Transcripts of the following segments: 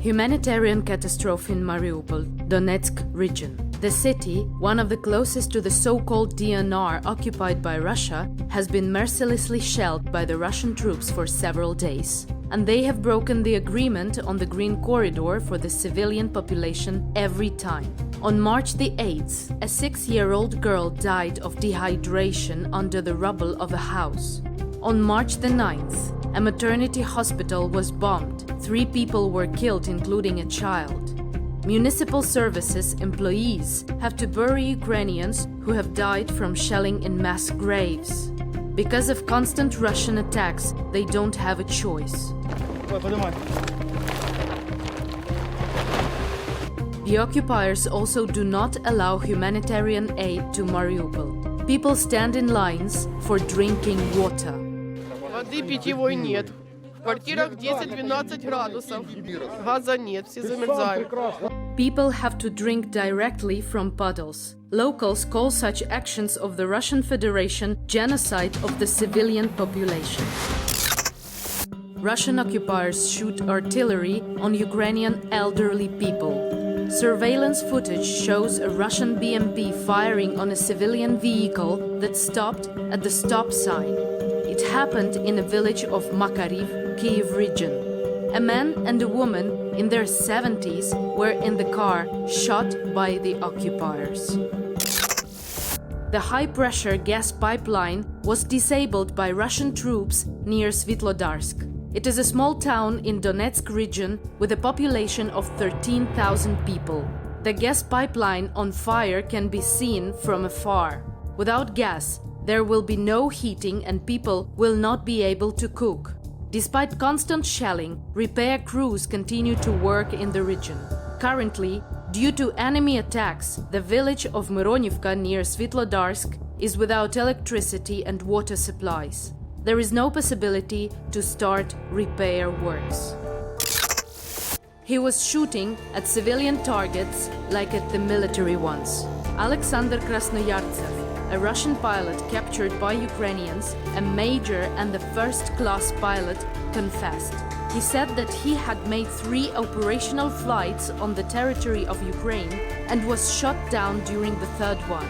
Humanitarian catastrophe in Mariupol, Donetsk region. The city, one of the closest to the so-called DNR occupied by Russia, has been mercilessly shelled by the Russian troops for several days. And they have broken the agreement on the Green Corridor for the civilian population every time. On March the 8th, a 6-year-old girl died of dehydration under the rubble of a house. On March the 9th, a maternity hospital was bombed. 3 people were killed, including a child. Municipal services employees have to bury Ukrainians who have died from shelling in mass graves. Because of constant Russian attacks, they don't have a choice. The occupiers also do not allow humanitarian aid to Mariupol. People stand in lines for drinking water. Воды питьевой нет. В квартирах 10-12 градусов. Газа нет, все замерзают. People have to drink directly from puddles. Locals call such actions of the Russian Federation genocide of the civilian population. Russian occupiers shoot artillery on Ukrainian elderly people. Surveillance footage shows a Russian BMP firing on a civilian vehicle that stopped at the stop sign. It happened in a village of Makariv, Kyiv region. A man and a woman in their 70s were in the car shot by the occupiers. The high-pressure gas pipeline was disabled by Russian troops near Svitlodarsk. It is a small town in Donetsk region with a population of 13,000 people. The gas pipeline on fire can be seen from afar. Without gas, there will be no heating and people will not be able to cook. Despite constant shelling, repair crews continue to work in the region. Currently, due to enemy attacks, the village of Mironivka near Svitlodarsk is without electricity and water supplies. There is no possibility to start repair works. He was shooting at civilian targets like at the military ones. Alexander Krasnoyartsev, a Russian pilot captured by Ukrainians, a major and the first-class pilot, confessed. He said that he had made 3 operational flights on the territory of Ukraine and was shot down during the 3rd one.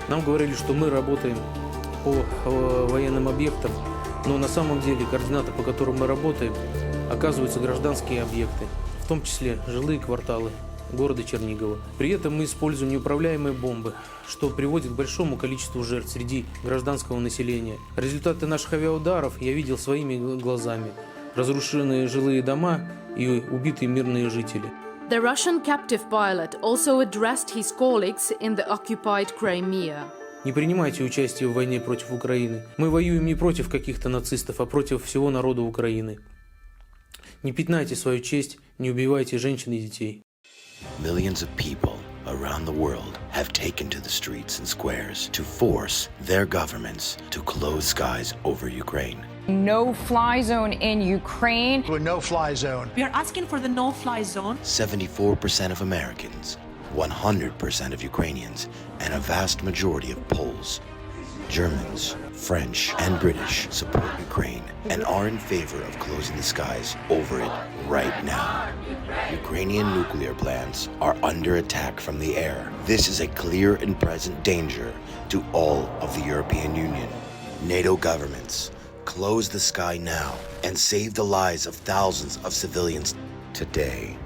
Нам говорили, что мы работаем по военным объектам, но на самом деле координаты, по которым мы работаем, оказываются гражданские объекты, в том числе жилые кварталы города Чернигова. При этом мы используем неуправляемые бомбы, что приводит к большому количеству жертв среди гражданского населения. Результаты наших авиаударов я видел своими глазами. Разрушенные жилые дома и убитые мирные жители. The Russian captive pilot also addressed his colleagues in the occupied Crimea. Не принимайте участие в войне против Украины. Мы воюем не против каких-то нацистов, а против всего народа Украины. Не пятнайте свою честь, не убивайте женщин и детей. Millions of people around the world have taken to the streets and squares to force their governments to close skies over Ukraine. No-fly zone in Ukraine. To a no-fly zone. We are asking for the no-fly zone. 74% of Americans, 100% of Ukrainians, and a vast majority of Poles, Germans, French, and British support Ukraine and are in favor of closing the skies over it right now. Ukrainian nuclear plants are under attack from the air. This is a clear and present danger to all of the European Union. NATO governments, close the sky now and save the lives of thousands of civilians today.